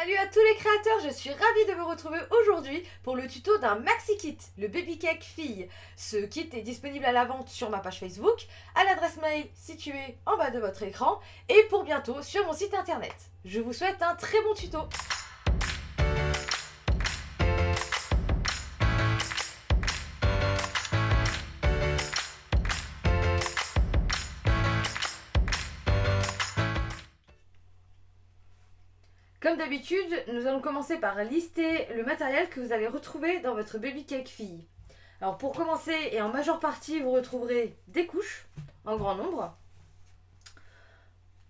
Salut à tous les créateurs, je suis ravie de vous retrouver aujourd'hui pour le tuto d'un maxi kit, le Baby Cake Fille. Ce kit est disponible à la vente sur ma page Facebook, à l'adresse mail située en bas de votre écran et pour bientôt sur mon site internet. Je vous souhaite un très bon tuto. Comme d'habitude, nous allons commencer par lister le matériel que vous allez retrouver dans votre Baby Cake Fille. Alors pour commencer, et en majeure partie, vous retrouverez des couches en grand nombre.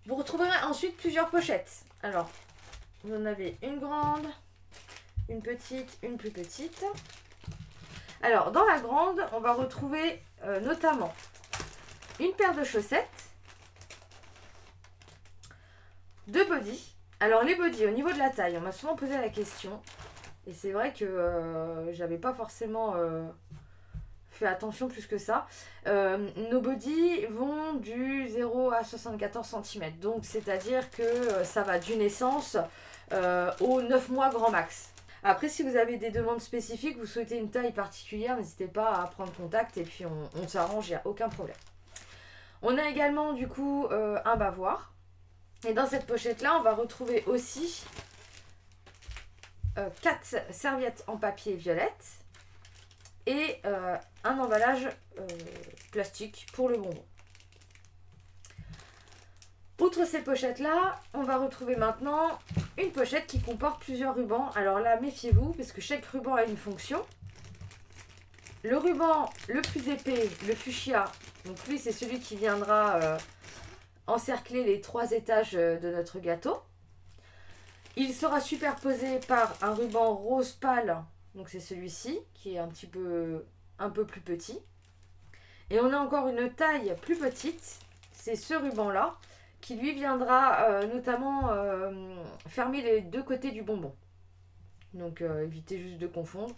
Vous retrouverez ensuite plusieurs pochettes. Alors, vous en avez une grande, une petite, une plus petite. Alors, dans la grande, on va retrouver notamment une paire de chaussettes, deux bodys. Alors les bodys, au niveau de la taille, on m'a souvent posé la question. Et c'est vrai que j'avais pas forcément fait attention plus que ça. Nos bodys vont du 0 à 74 cm. Donc c'est-à-dire que ça va du naissance au 9 mois grand max. Après, si vous avez des demandes spécifiques, vous souhaitez une taille particulière, n'hésitez pas à prendre contact et puis on s'arrange, il n'y a aucun problème. On a également du coup un bavoir. Et dans cette pochette-là, on va retrouver aussi 4 serviettes en papier violette et un emballage plastique pour le bonbon. Outre ces pochettes-là, on va retrouver maintenant une pochette qui comporte plusieurs rubans. Alors là, méfiez-vous, parce que chaque ruban a une fonction. Le ruban le plus épais, le fuchsia, donc lui c'est celui qui viendra encercler les 3 étages de notre gâteau. Il sera superposé par un ruban rose pâle, donc c'est celui-ci qui est un peu plus petit. Et on a encore une taille plus petite, c'est ce ruban-là, qui lui viendra notamment fermer les deux côtés du bonbon. Donc évitez juste de confondre.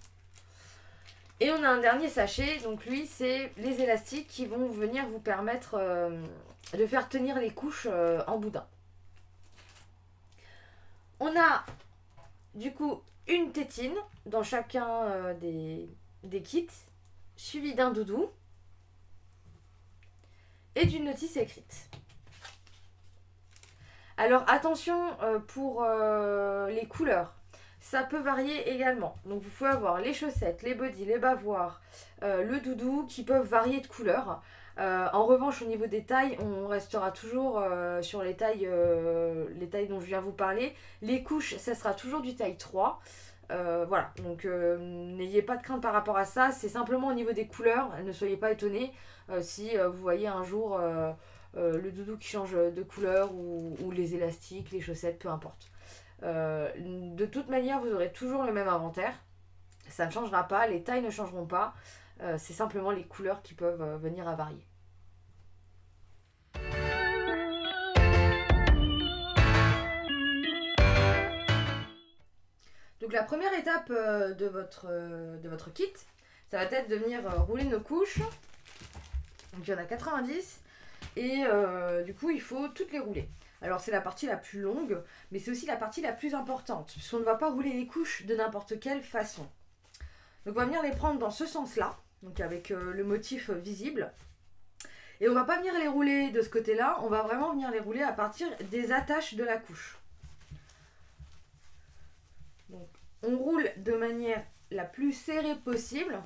Et on a un dernier sachet, donc lui c'est les élastiques qui vont venir vous permettre de faire tenir les couches en boudin. On a du coup une tétine dans chacun des kits, suivi d'un doudou et d'une notice écrite. Alors attention pour les couleurs. Ça peut varier également. Donc vous pouvez avoir les chaussettes, les bodys, les bavoirs, le doudou qui peuvent varier de couleur. En revanche, au niveau des tailles, on restera toujours sur les tailles dont je viens vous parler. Les couches, ça sera toujours du taille 3. Voilà, donc n'ayez pas de crainte par rapport à ça. C'est simplement au niveau des couleurs. Ne soyez pas étonnés si vous voyez un jour le doudou qui change de couleur ou les élastiques, les chaussettes, peu importe. De toute manière, vous aurez toujours le même inventaire. Ça ne changera pas, les tailles ne changeront pas. C'est simplement les couleurs qui peuvent venir à varier. Donc la première étape de votre kit, ça va être de venir rouler nos couches. Donc il y en a 90 et du coup il faut toutes les rouler. Alors c'est la partie la plus longue, mais c'est aussi la partie la plus importante, puisqu'on ne va pas rouler les couches de n'importe quelle façon. Donc on va venir les prendre dans ce sens-là, donc avec le motif visible. Et on ne va pas venir les rouler de ce côté-là, on va vraiment venir les rouler à partir des attaches de la couche. Donc on roule de manière la plus serrée possible.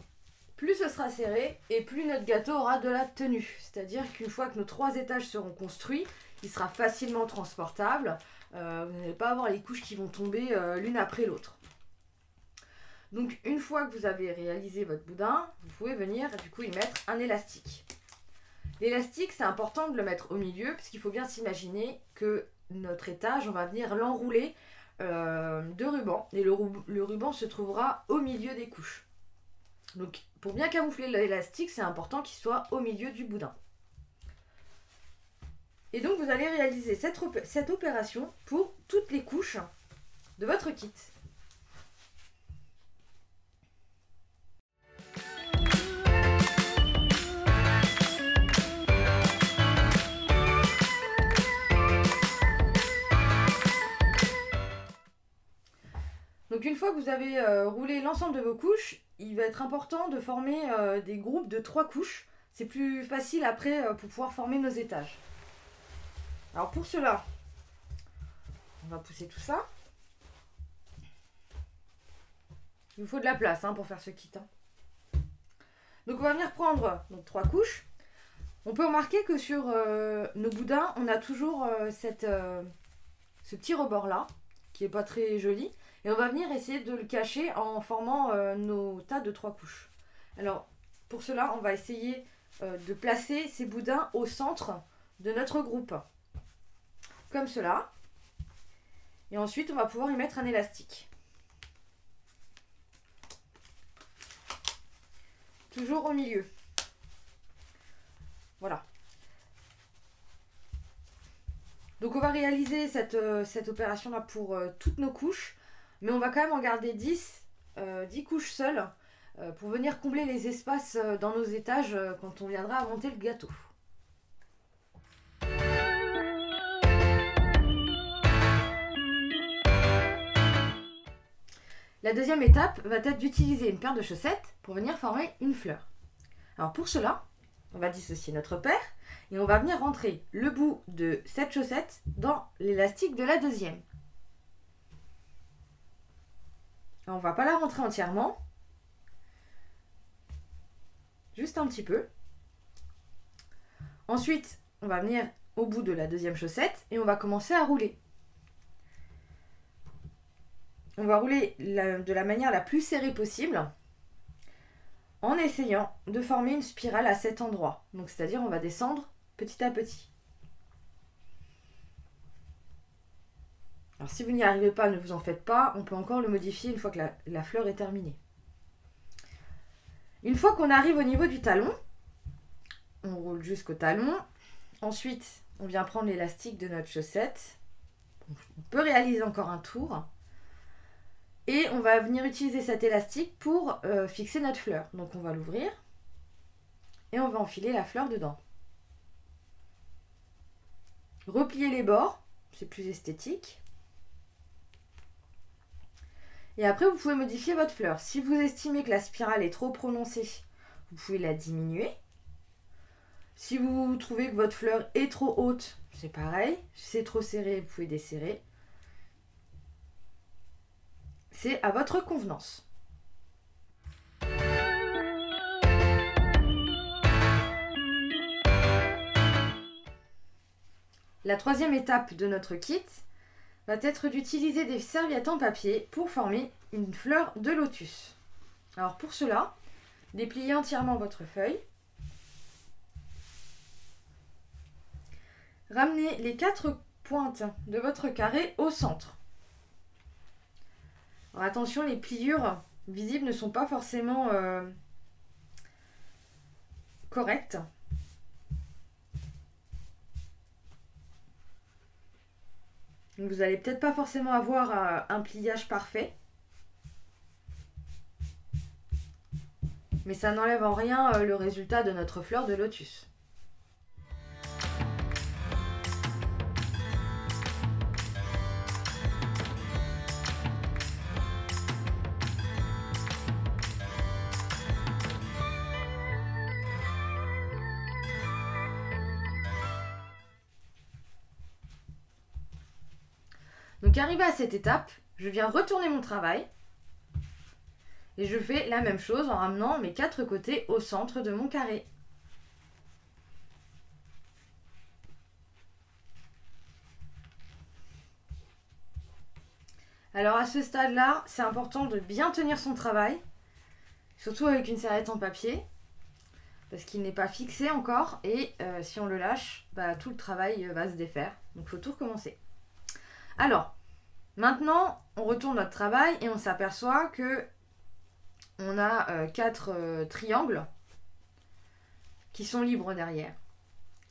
Plus ce sera serré et plus notre gâteau aura de la tenue. C'est-à-dire qu'une fois que nos 3 étages seront construits, il sera facilement transportable. Vous n'allez pas avoir les couches qui vont tomber l'une après l'autre. Donc une fois que vous avez réalisé votre boudin, vous pouvez venir du coup y mettre un élastique. L'élastique, c'est important de le mettre au milieu parce qu'il faut bien s'imaginer que notre étage, on va venir l'enrouler de ruban. Et le ruban se trouvera au milieu des couches. Donc pour bien camoufler l'élastique, c'est important qu'il soit au milieu du boudin. Et donc vous allez réaliser cette opération pour toutes les couches de votre kit. Donc une fois que vous avez roulé l'ensemble de vos couches, il va être important de former des groupes de 3 couches. C'est plus facile après pour pouvoir former nos étages. Alors pour cela, on va pousser tout ça. Il vous faut de la place pour faire ce kit. Donc on va venir prendre 3 couches. On peut remarquer que sur nos boudins, on a toujours ce petit rebord là, qui n'est pas très joli. Et on va venir essayer de le cacher en formant nos tas de 3 couches. Alors pour cela, on va essayer de placer ces boudins au centre de notre groupe. Comme cela. Et ensuite, on va pouvoir y mettre un élastique. Toujours au milieu. Voilà. Donc on va réaliser cette opération-là pour toutes nos couches. Mais on va quand même en garder 10 couches seules pour venir combler les espaces dans nos étages quand on viendra monter le gâteau. La deuxième étape va être d'utiliser une paire de chaussettes pour venir former une fleur. Alors pour cela, on va dissocier notre paire et on va venir rentrer le bout de cette chaussette dans l'élastique de la deuxième. Alors, on ne va pas la rentrer entièrement, juste un petit peu. Ensuite, on va venir au bout de la deuxième chaussette et on va commencer à rouler. On va rouler de la manière la plus serrée possible en essayant de former une spirale à cet endroit. Donc c'est-à-dire on va descendre petit à petit. Alors si vous n'y arrivez pas, ne vous en faites pas, on peut encore le modifier une fois que la fleur est terminée. Une fois qu'on arrive au niveau du talon, on roule jusqu'au talon. Ensuite, on vient prendre l'élastique de notre chaussette. On peut réaliser encore un tour. Et on va venir utiliser cet élastique pour fixer notre fleur. Donc on va l'ouvrir et on va enfiler la fleur dedans. Replier les bords, c'est plus esthétique. Et après vous pouvez modifier votre fleur. Si vous estimez que la spirale est trop prononcée, vous pouvez la diminuer. Si vous trouvez que votre fleur est trop haute, c'est pareil. Si c'est trop serré, vous pouvez desserrer. C'est à votre convenance. La troisième étape de notre kit va être d'utiliser des serviettes en papier pour former une fleur de lotus. Alors pour cela, dépliez entièrement votre feuille. Ramenez les 4 pointes de votre carré au centre. Alors attention, les pliures visibles ne sont pas forcément correctes. Donc vous n'allez peut-être pas forcément avoir un pliage parfait. Mais ça n'enlève en rien le résultat de notre fleur de lotus. Donc arrivé à cette étape, je viens retourner mon travail et je fais la même chose en ramenant mes 4 côtés au centre de mon carré. Alors à ce stade-là, c'est important de bien tenir son travail, surtout avec une serviette en papier, parce qu'il n'est pas fixé encore et si on le lâche, tout le travail va se défaire. Donc il faut tout recommencer. Alors, maintenant, on retourne notre travail et on s'aperçoit que on a 4 triangles qui sont libres derrière.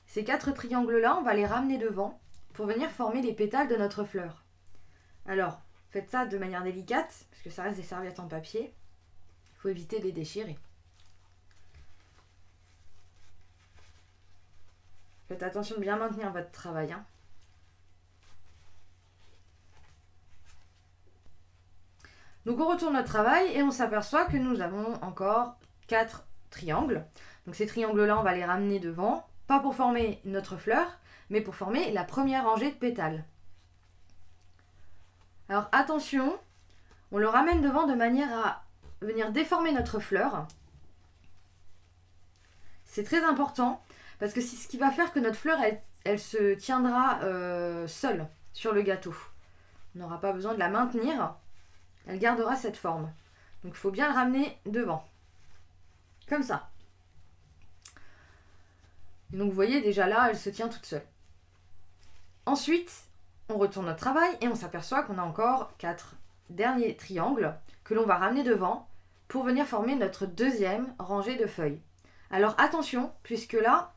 Ces 4 triangles-là, on va les ramener devant pour venir former les pétales de notre fleur. Alors, faites ça de manière délicate, parce que ça reste des serviettes en papier. Il faut éviter de les déchirer. Faites attention de bien maintenir votre travail. Donc on retourne notre travail et on s'aperçoit que nous avons encore 4 triangles. Donc ces triangles-là, on va les ramener devant, pas pour former notre fleur, mais pour former la première rangée de pétales. Alors attention, on le ramène devant de manière à venir déformer notre fleur. C'est très important parce que c'est ce qui va faire que notre fleur, elle se tiendra seule sur le gâteau. On n'aura pas besoin de la maintenir, elle gardera cette forme. Donc il faut bien le ramener devant, comme ça. Et donc vous voyez déjà là, elle se tient toute seule. Ensuite, on retourne notre travail et on s'aperçoit qu'on a encore 4 derniers triangles que l'on va ramener devant pour venir former notre deuxième rangée de feuilles. Alors attention, puisque là,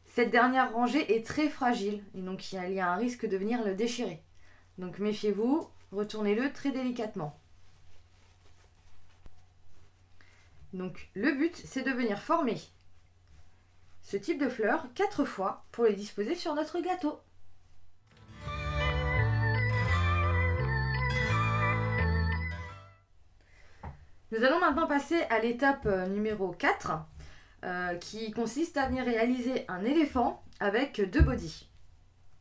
cette dernière rangée est très fragile et donc il y a un risque de venir le déchirer. Donc méfiez-vous, retournez-le très délicatement. Donc le but, c'est de venir former ce type de fleurs 4 fois pour les disposer sur notre gâteau. Nous allons maintenant passer à l'étape numéro 4 qui consiste à venir réaliser un éléphant avec 2 bodies.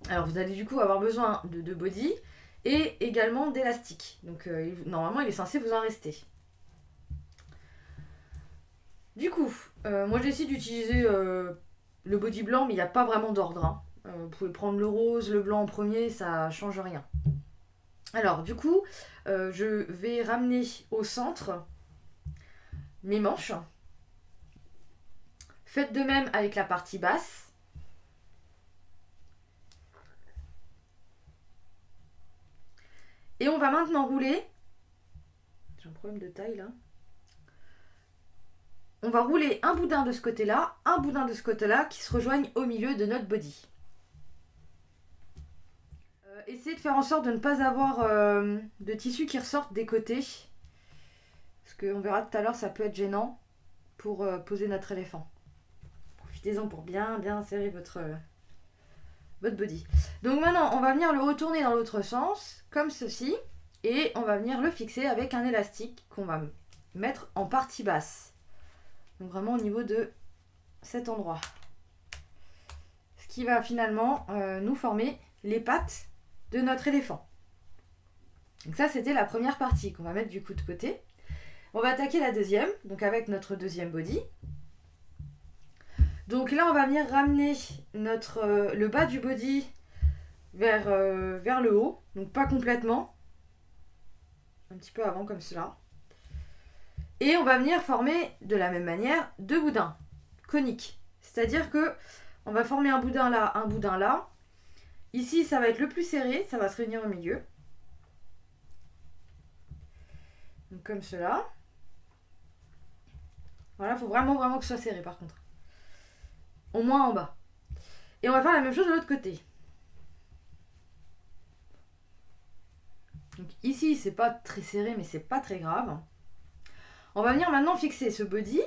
Alors vous allez du coup avoir besoin de 2 bodies et également d'élastiques. Donc normalement il est censé vous en rester. Du coup, moi j'ai essayé d'utiliser le body blanc, mais il n'y a pas vraiment d'ordre. Hein. Vous pouvez prendre le rose, le blanc en premier, ça change rien. Alors du coup, je vais ramener au centre mes manches. Faites de même avec la partie basse. Et on va maintenant rouler. J'ai un problème de taille là. On va rouler un boudin de ce côté-là, un boudin de ce côté-là qui se rejoignent au milieu de notre body. Essayez de faire en sorte de ne pas avoir de tissu qui ressortent des côtés. Parce qu'on verra tout à l'heure, ça peut être gênant pour poser notre éléphant. Profitez-en pour bien serrer votre body. Donc maintenant, on va venir le retourner dans l'autre sens, comme ceci. Et on va venir le fixer avec un élastique qu'on va mettre en partie basse. Donc vraiment au niveau de cet endroit. Ce qui va finalement nous former les pattes de notre éléphant. Donc ça, c'était la première partie qu'on va mettre du coup de côté. On va attaquer la deuxième, donc avec notre deuxième body. Donc là, on va venir ramener le bas du body vers le haut. Donc pas complètement. Un petit peu avant comme cela. Et on va venir former de la même manière 2 boudins coniques. C'est-à-dire que on va former un boudin là, un boudin là. Ici, ça va être le plus serré, ça va se réunir au milieu. Donc comme cela. Voilà, il faut vraiment que ce soit serré par contre. Au moins en bas. Et on va faire la même chose de l'autre côté. Donc ici, c'est pas très serré, mais c'est pas très grave. On va venir maintenant fixer ce body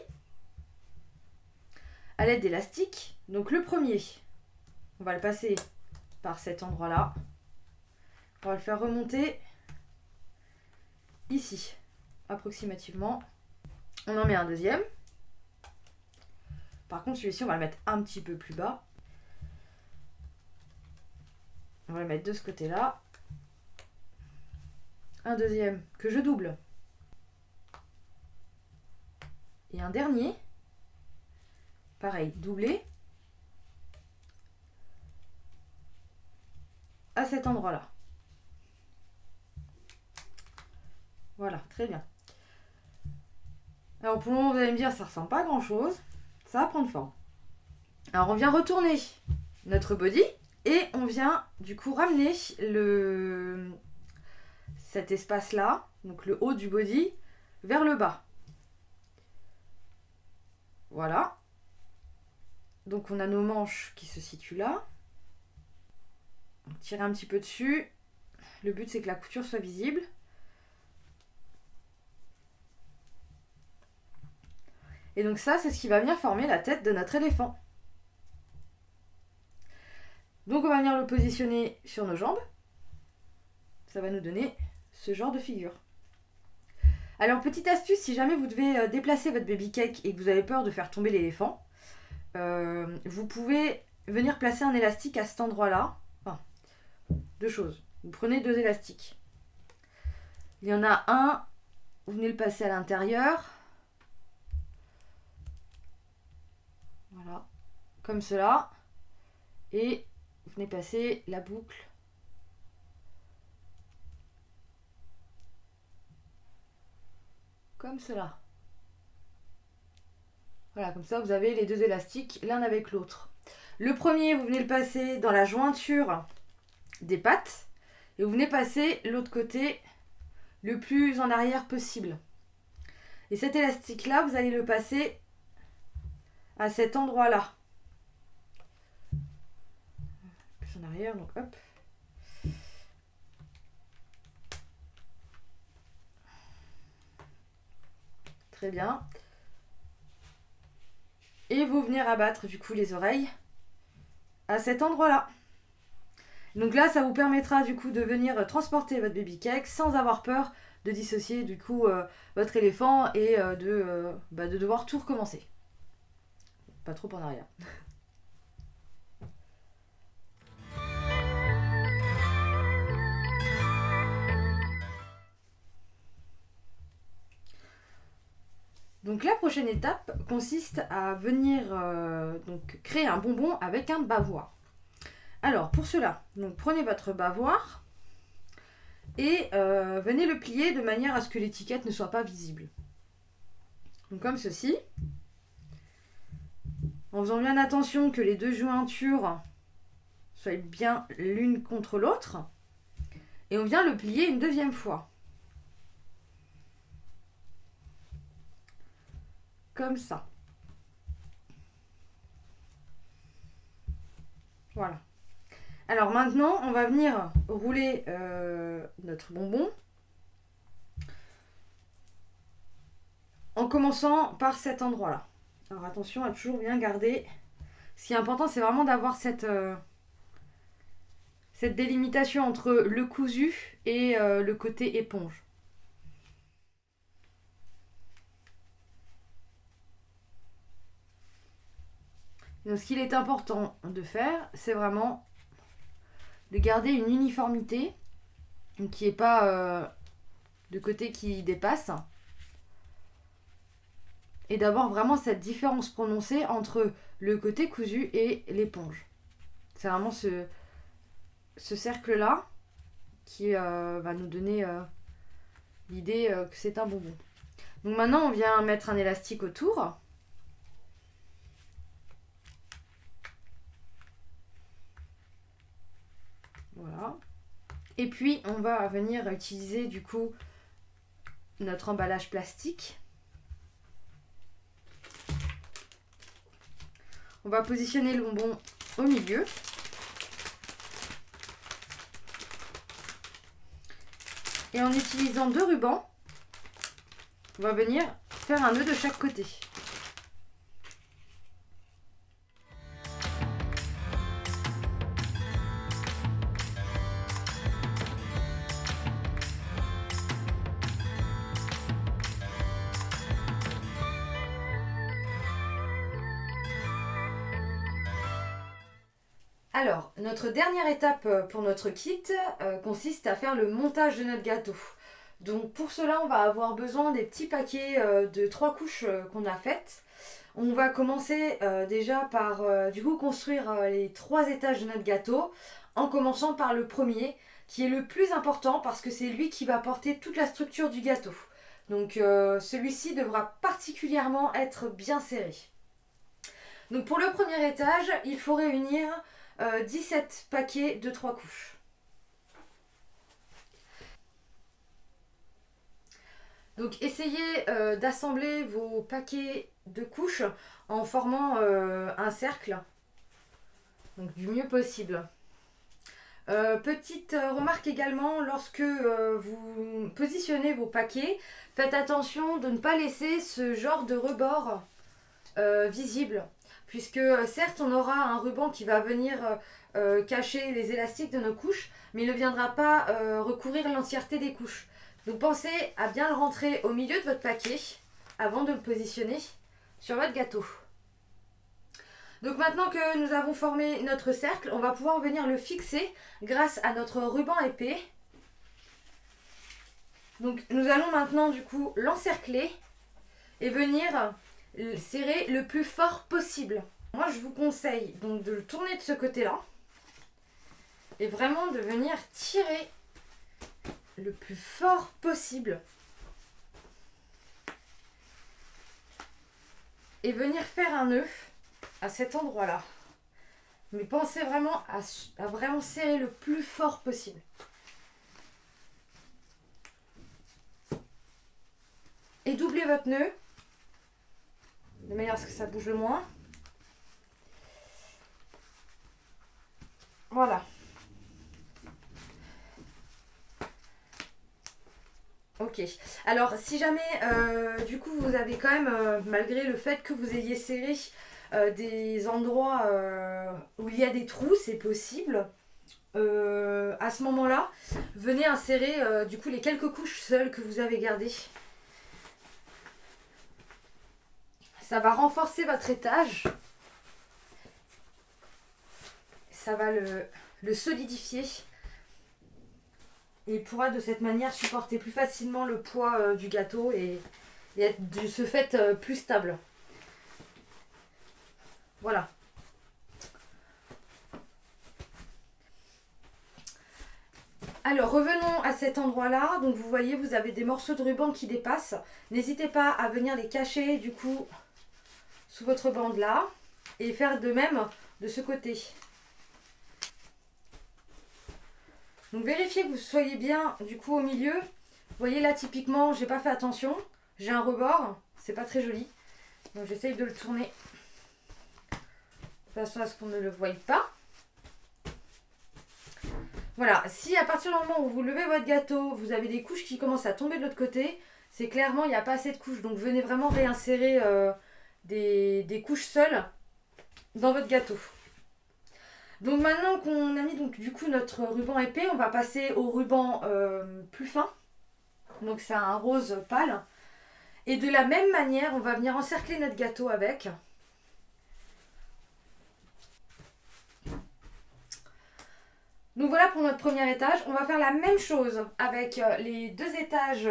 à l'aide d'élastiques. Donc le premier, on va le passer par cet endroit-là. On va le faire remonter ici, approximativement. On en met un deuxième. Par contre, celui-ci, on va le mettre un petit peu plus bas. On va le mettre de ce côté-là. Un deuxième que je double. Et un dernier. Pareil, doublé. À cet endroit-là. Voilà, très bien. Alors pour le moment, vous allez me dire, ça ressemble pas à grand-chose. Ça va prendre forme. Alors on vient retourner notre body et on vient du coup ramener cet espace-là, donc le haut du body, vers le bas. Voilà. Donc on a nos manches qui se situent là. On tire un petit peu dessus. Le but c'est que la couture soit visible. Et donc ça, c'est ce qui va venir former la tête de notre éléphant. Donc on va venir le positionner sur nos jambes. Ça va nous donner ce genre de figure. Alors, petite astuce, si jamais vous devez déplacer votre baby cake et que vous avez peur de faire tomber l'éléphant, vous pouvez venir placer un élastique à cet endroit-là. Enfin, deux choses. Vous prenez 2 élastiques. Il y en a un, vous venez le passer à l'intérieur. Voilà, comme cela. Et vous venez passer la boucle comme cela. Voilà, comme ça vous avez les 2 élastiques l'un avec l'autre. Le premier, vous venez le passer dans la jointure des pattes et vous venez passer l'autre côté le plus en arrière possible. Et cet élastique là, vous allez le passer à cet endroit là. Plus en arrière, donc hop. Très bien. Et vous venez rabattre du coup les oreilles à cet endroit là. Donc là, ça vous permettra du coup de venir transporter votre baby cake sans avoir peur de dissocier du coup votre éléphant et de devoir tout recommencer. Pas trop en arrière. Donc la prochaine étape consiste à venir donc créer un bonbon avec un bavois. Alors pour cela, donc prenez votre bavoire et venez le plier de manière à ce que l'étiquette ne soit pas visible. Donc comme ceci. En faisant bien attention que les 2 jointures soient bien l'une contre l'autre. Et on vient le plier une 2e fois. Comme ça. Voilà. Alors maintenant, on va venir rouler notre bonbon en commençant par cet endroit-là. Alors attention à toujours bien garder. Ce qui est important, c'est vraiment d'avoir cette délimitation entre le cousu et le côté éponge. Donc ce qu'il est important de faire, c'est vraiment de garder une uniformité, qui n'est pas de côté qui dépasse, et d'avoir vraiment cette différence prononcée entre le côté cousu et l'éponge. C'est vraiment ce cercle-là qui va nous donner l'idée que c'est un bonbon. Donc maintenant, on vient mettre un élastique autour. Voilà. Et puis, on va venir utiliser du coup notre emballage plastique. On va positionner le bonbon au milieu. Et en utilisant 2 rubans, on va venir faire un nœud de chaque côté. Alors, notre dernière étape pour notre kit consiste à faire le montage de notre gâteau. Donc pour cela, on va avoir besoin des petits paquets de 3 couches qu'on a faites. On va commencer déjà par du coup construire les 3 étages de notre gâteau en commençant par le premier qui est le plus important parce que c'est lui qui va porter toute la structure du gâteau. Donc celui-ci devra particulièrement être bien serré. Donc pour le premier étage, il faut réunir 17 paquets de 3 couches. Donc essayez d'assembler vos paquets de couches en formant un cercle, donc du mieux possible. Petite remarque également, lorsque vous positionnez vos paquets, faites attention de ne pas laisser ce genre de rebord visible. Puisque certes on aura un ruban qui va venir cacher les élastiques de nos couches, mais il ne viendra pas recouvrir l'entièreté des couches. Donc pensez à bien le rentrer au milieu de votre paquet avant de le positionner sur votre gâteau. Donc maintenant que nous avons formé notre cercle, on va pouvoir venir le fixer grâce à notre ruban épais. Donc nous allons maintenant du coup l'encercler et venir serrer le plus fort possible. Moi je vous conseille donc de le tourner de ce côté-là et vraiment de venir tirer le plus fort possible. Et venir faire un nœud à cet endroit-là. Mais pensez vraiment à vraiment serrer le plus fort possible. Et doublez votre nœud de manière à ce que ça bouge le moins. Voilà. Ok. Alors, si jamais, du coup, vous avez quand même, malgré le fait que vous ayez serré des endroits où il y a des trous, c'est possible. À ce moment-là, venez insérer, du coup, les quelques couches seules que vous avez gardées. Ça va renforcer votre étage. Ça va le solidifier. Et il pourra de cette manière supporter plus facilement le poids du gâteau et être de ce fait plus stable. Voilà. Alors revenons à cet endroit-là. Donc vous voyez, vous avez des morceaux de ruban qui dépassent. N'hésitez pas à venir les cacher du coup sous votre bande là. Et faire de même de ce côté. Donc vérifiez que vous soyez bien du coup au milieu. Vous voyez là typiquement j'ai pas fait attention. J'ai un rebord, c'est pas très joli. Donc j'essaye de le tourner de façon à ce qu'on ne le voie pas. Voilà, si à partir du moment où vous levez votre gâteau, vous avez des couches qui commencent à tomber de l'autre côté, c'est clairement il n'y a pas assez de couches. Donc venez vraiment réinsérer des couches seules dans votre gâteau. Donc maintenant qu'on a mis donc, du coup notre ruban épais, on va passer au ruban plus fin. Donc c'est un rose pâle. Et de la même manière, on va venir encercler notre gâteau avec. Donc voilà pour notre premier étage. On va faire la même chose avec les deux étages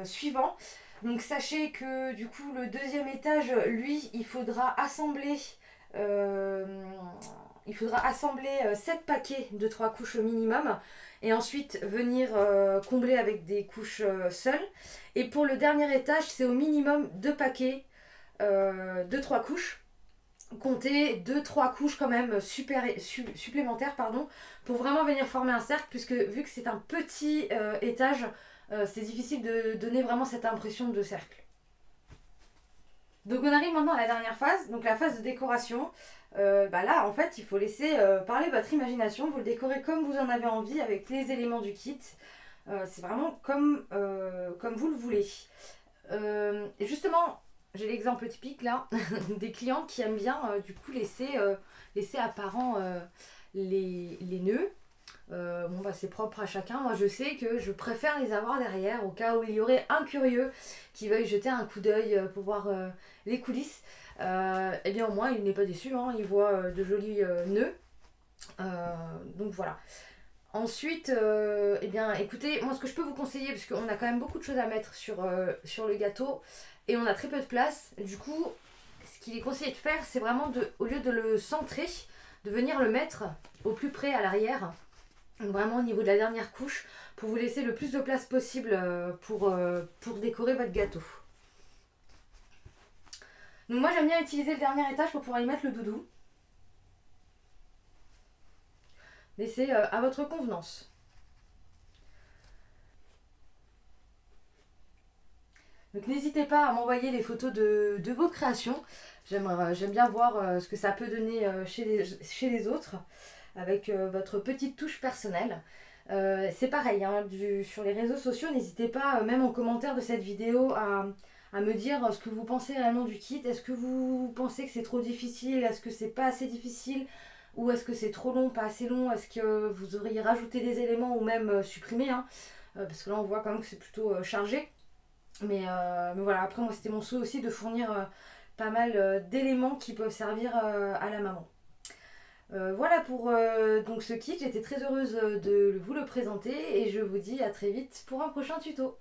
suivants. Donc sachez que du coup le deuxième étage, lui, il faudra assembler 7 paquets de 3 couches au minimum. Et ensuite venir combler avec des couches seules. Et pour le dernier étage, c'est au minimum 2 paquets de 3 couches. Comptez 2-3 couches quand même supplémentaires pour vraiment venir former un cercle. Puisque vu que c'est un petit étage, c'est difficile de donner vraiment cette impression de cercle. Donc on arrive maintenant à la dernière phase, donc la phase de décoration. Là en fait il faut laisser parler votre imagination, vous le décorez comme vous en avez envie avec les éléments du kit. C'est vraiment comme vous le voulez. Et justement j'ai l'exemple typique là des clientes qui aiment bien du coup laisser apparent les nœuds. C'est propre à chacun. Moi je sais que je préfère les avoir derrière au cas où il y aurait un curieux qui veuille jeter un coup d'œil pour voir les coulisses. Et bien au moins il n'est pas déçu, hein, il voit de jolis nœuds. Donc voilà. Ensuite, écoutez, moi ce que je peux vous conseiller, parce qu'on a quand même beaucoup de choses à mettre sur le gâteau et on a très peu de place, du coup ce qu'il est conseillé de faire, c'est vraiment au lieu de le centrer, de venir le mettre au plus près à l'arrière. Vraiment au niveau de la dernière couche, pour vous laisser le plus de place possible pour décorer votre gâteau. Donc moi j'aime bien utiliser le dernier étage pour pouvoir y mettre le doudou. Mais c'est à votre convenance. Donc n'hésitez pas à m'envoyer les photos de vos créations. J'aime bien voir ce que ça peut donner chez les autres, avec votre petite touche personnelle. C'est pareil, hein, sur les réseaux sociaux, n'hésitez pas, même en commentaire de cette vidéo, à me dire ce que vous pensez réellement du kit. Est-ce que vous pensez que c'est trop difficile? Est-ce que c'est pas assez difficile? Ou est-ce que c'est trop long, pas assez long? Est-ce que vous auriez rajouté des éléments ou même supprimé, hein? parce que là on voit quand même que c'est plutôt chargé. Mais voilà, après moi c'était mon souhait aussi de fournir pas mal d'éléments qui peuvent servir à la maman. Voilà pour donc ce kit, j'étais très heureuse de vous le présenter et je vous dis à très vite pour un prochain tuto.